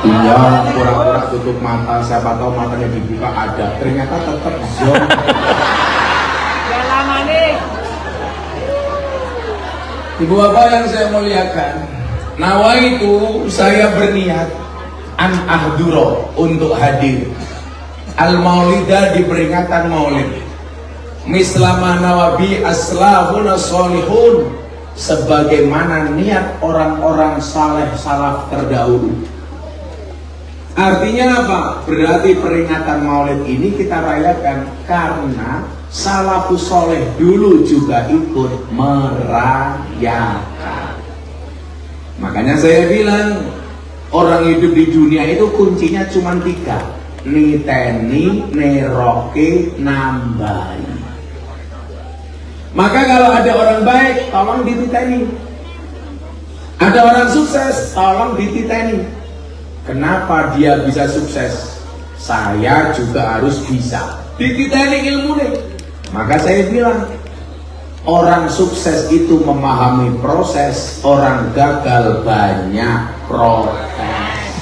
Iya, pura-pura tutup mata, siapa tahu matanya dibuka ada, ternyata tetap zon. Ya lama nih. Ibu bapak yang saya muliakan, nawaitu saya berniat an ahduro untuk hadir al maulidah di peringatan maulid mislama nawabi aslafuna solihun, sebagaimana niat orang-orang saleh salaf terdahulu. Artinya apa? Berarti peringatan maulid ini kita rayakan karena salafus soleh dulu juga ikut merayakan. Makanya saya bilang orang hidup di dunia itu kuncinya cuma 3: niteni, neroke, nambahi. Maka kalau ada orang baik, tolong dititeni. Ada orang sukses, tolong dititeni. Kenapa dia bisa sukses? Saya juga harus bisa. Dititeni ilmu nih. Maka saya bilang, orang sukses itu memahami proses, orang gagal banyak protes.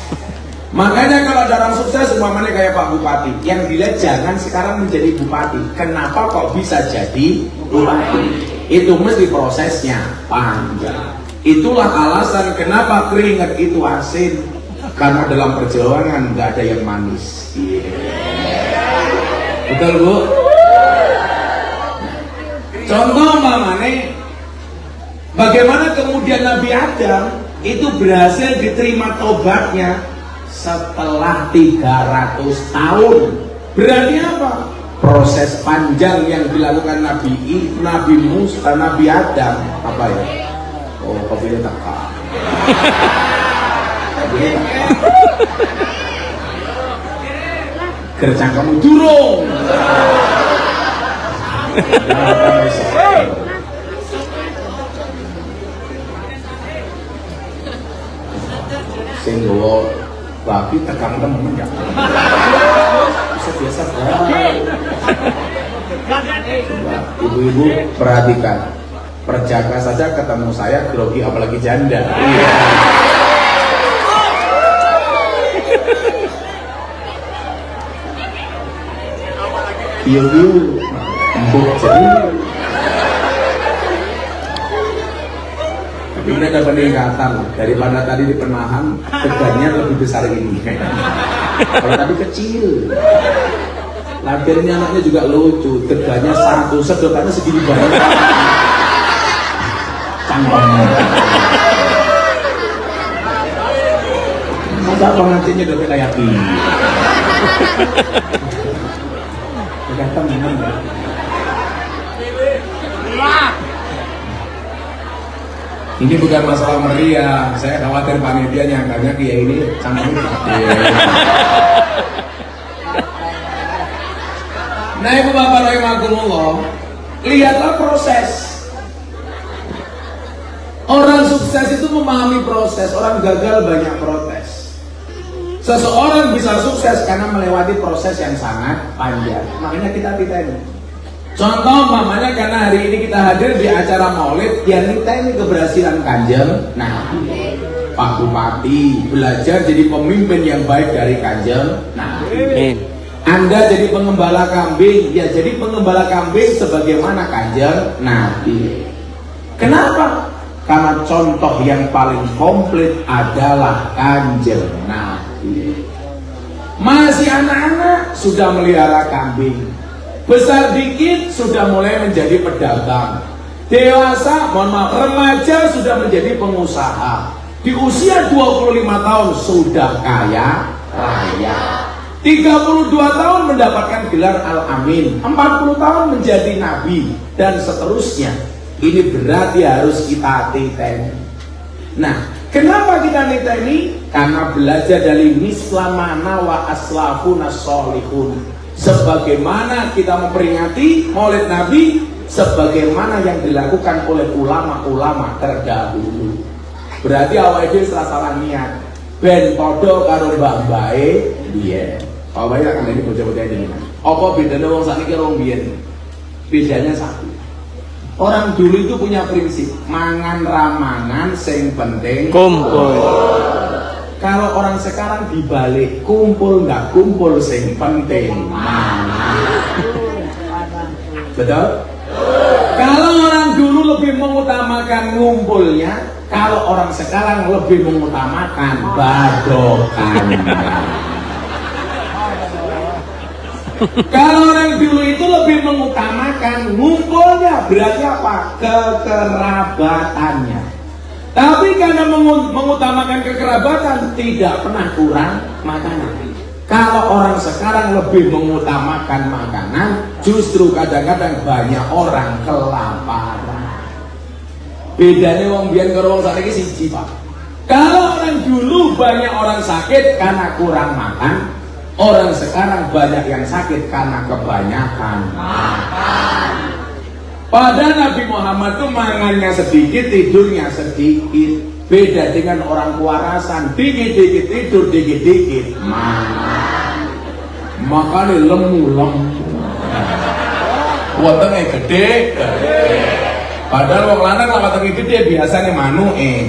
Makanya kalau ada orang sukses umpamanya kayak Pak Bupati, yang dilihat jangan sekarang menjadi bupati. Kenapa kok bisa jadi bupati? Itu mesti prosesnya panjang. Itulah alasan kenapa keringat itu asin, karena dalam perjalanan nggak ada yang manis. Betul Bu? Contoh mamane, bagaimana kemudian Nabi Adam itu berhasil diterima tobatnya setelah 300 tahun. Berarti apa? Proses panjang yang dilakukan Nabi Musa, Nabi Adam. Apa ya? Oh, kopinya tak. Gercang kamu durung. Sing gowo babi tekan temen ya. Biasa ibu-ibu perhatikan, perjaka saja ketemu saya grogi apalagi janda. Iya empuk jadi. Tapi ini ada peningkatan daripada tadi di penahan, tegannya lebih besar ini. Kalau tadi kecil, lahirnya anaknya juga lucu, tegannya 1, sedotannya segini banyak. Canggung. Masa pengantinnya udah kayak ini? Kata memang ya. Ini bukan masalah meriah, saya khawatir panitia nyangkanya kiai ini canggung. Nah ibu bapak rahimakumullah, lihatlah proses. Orang sukses itu memahami proses, orang gagal banyak protes. Seseorang bisa sukses karena melewati proses yang sangat panjang. Makanya kita titeni. Contoh mamanya karena hari ini kita hadir di acara maulid, ya titeni keberhasilan Kanjeng. Nah, Pak Bupati belajar jadi pemimpin yang baik dari Kanjeng. Nah, Anda jadi pengembala kambing, ya jadi pengembala kambing sebagaimana Kanjeng Nabi. Kenapa? Karena contoh yang paling komplit adalah Kanjeng Nabi. Masih anak-anak sudah melihara kambing, besar dikit sudah mulai menjadi pedagang, dewasa, mohon maaf, remaja sudah menjadi pengusaha, di usia 25 tahun sudah kaya raya, 32 tahun mendapatkan gelar Al-Amin, 40 tahun menjadi nabi, dan seterusnya. Ini berarti harus kita titeni. Nah, kenapa kita niteni? Karena belajar dari mislamana wa aslafuna solihun. Sebagaimana kita memperingati maulid Nabi, sebagaimana yang dilakukan oleh ulama-ulama terdahulu. Berarti awal itu setelah salah niat. Ben podo karo mbah bae biyen. Pak bae akan jadi bocah-bocah ini. Apa bedanya wong sakniki karo wong biyen? Bedanya satu. Orang dulu itu punya prinsip mangan ramangan sing penting kumpul. Kalau orang sekarang dibalik, kumpul nggak kumpul sing penting mana? Betul? Kalau orang dulu lebih mengutamakan ngumpulnya, kalau orang sekarang lebih mengutamakan badokannya. Kalau orang dulu itu lebih mengutamakan ngumpulnya, berarti apa? Kekerabatannya. Tapi karena mengutamakan kekerabatan, tidak pernah kurang makanan. Kalau orang sekarang lebih mengutamakan makanan, justru kadang-kadang banyak orang kelaparan. Bedanya wong biyen karo wong saiki siji, Pak. Kalau orang dulu banyak orang sakit karena kurang makan, orang sekarang banyak yang sakit karena kebanyakan makan. Padahal Nabi Muhammad itu mangannya sedikit, tidurnya sedikit. Beda dengan orang kewarasan, dikit-dikit tidur, dikit-dikit makan. Makannya lemu-lemu. Wetenge gede. Padahal wong lanang lah wetenge gede biasanya manuke.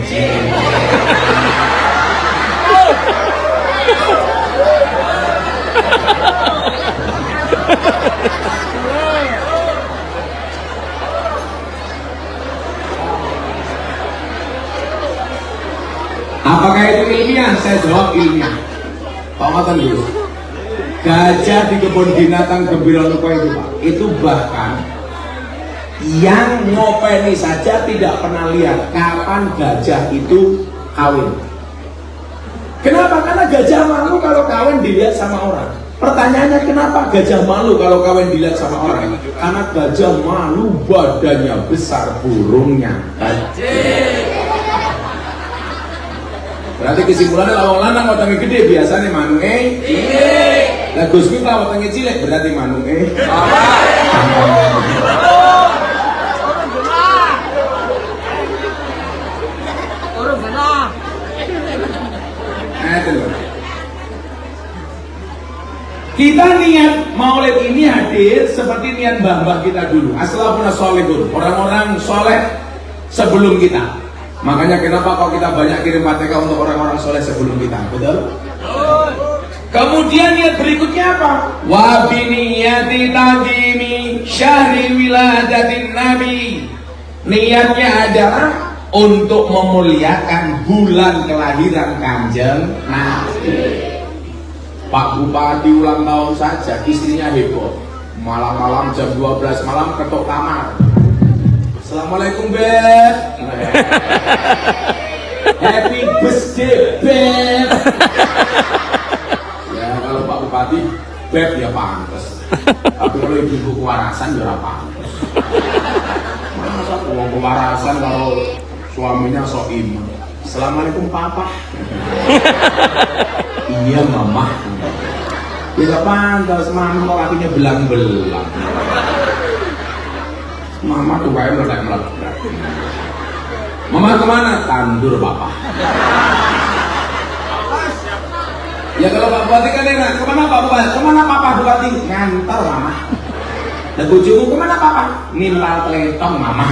Apakah itu ilmiah? Saya jawab ilmiah. Pak Matan dulu. Gajah di kebun binatang Gembiranuko itu, Pak, itu bahkan yang ngopeni saja tidak pernah lihat kapan gajah itu kawin. Kenapa? Karena gajah malu kalau kawin dilihat sama orang. Pertanyaannya, kenapa gajah malu kalau kawin dilihat sama orang? Karena gajah malu badannya besar, burungnya kecil. Berarti kesimpulannya lawang lanang wetenge gede biasanya manuke cilik. Lah Gus Miftah wetenge cilik berarti manuke Urung genah. Kita niat maulid ini hadir seperti niat mbah-mbah kita dulu. Aslafuna sholihun, orang-orang soleh sebelum kita. Makanya kenapa kalau kita banyak kirim Fatihah untuk orang-orang soleh sebelum kita, betul? Kemudian niat berikutnya apa? Wa biniyati taqimi syahri wiladatin nabi. Niatnya adalah untuk memuliakan bulan kelahiran Kanjeng Nabi. Pak Bupati ulang tahun saja, istrinya heboh. Malam-malam jam 12 malam ketok kamar. Assalamualaikum Beb. Happy birthday Beb. Ya kalau Pak Bupati Beb ya pantes. Tapi kalau ibu kewarasan ya pantes. Masa uang kewarasan kalau suaminya sok iman. Assalamualaikum Papa. Iya Mama. Ya pantes, Mama kok kakinya belang-belang. Mama tuh kayak meledak-meledak. Mama kemana? Tandur Papa. Ya kalau Pak Bupati kan enak. Kemana Pak Bupati? Kemana Papa Bupati? Ngantar Mama. Dan bujumu kemana Papa? Nimbal teletong Mama.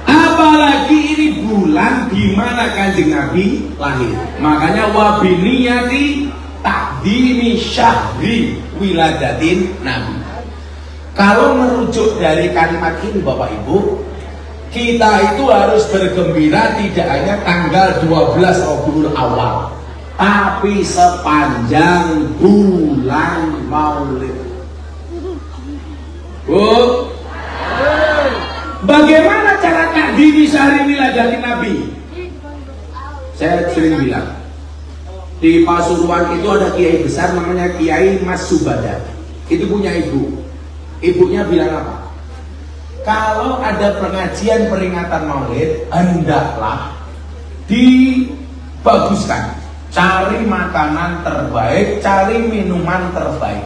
Apalagi ini bulan di mana Kanjeng Nabi lahir. Makanya wabiniyati takdimi syahri wiladatin Nabi. Kalau merujuk dari kalimat ini Bapak Ibu, kita itu harus bergembira tidak hanya tanggal 12 Rabiul Awal, tapi sepanjang bulan Maulid. Bu, bagaimana cara takdimi syahri wiladatin Nabi? Saya sering bilang, di Pasuruan itu ada kiai besar namanya Kiai Mas Subada. Itu punya ibu. Ibunya bilang apa? Kalau ada pengajian peringatan Maulid, hendaklah dibaguskan. Cari makanan terbaik, cari minuman terbaik.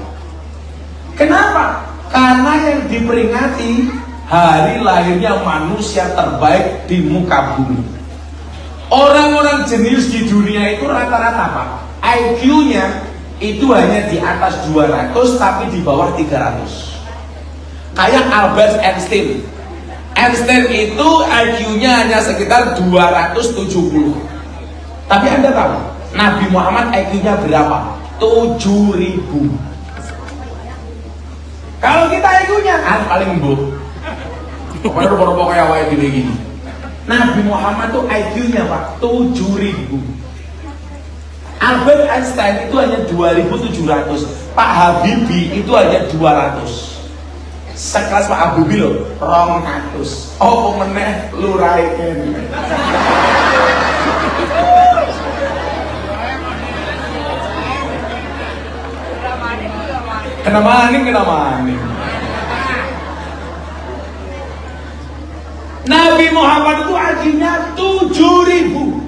Kenapa? Karena yang diperingati hari lahirnya manusia terbaik di muka bumi. Orang-orang jenius di dunia itu rata-rata apa? IQ-nya itu hanya di atas 200 tapi di bawah 300. Kayak Albert Einstein. Einstein itu IQ-nya hanya sekitar 270. Tapi Anda tahu, Nabi Muhammad IQ-nya berapa? 7.000. Kalau kita IQ-nya paling boh. Pokoknya rupa-rupa kayak awal gini. Nabi Muhammad tuh IQ-nya Pak 7.000. Albert Einstein itu hanya 2.700. Pak Habibie itu hanya 200. Sekelas Pak Habibie loh 200. Oh meneh lurai kene. Kena maning. Nabi Muhammad itu IQ-nya 7.000.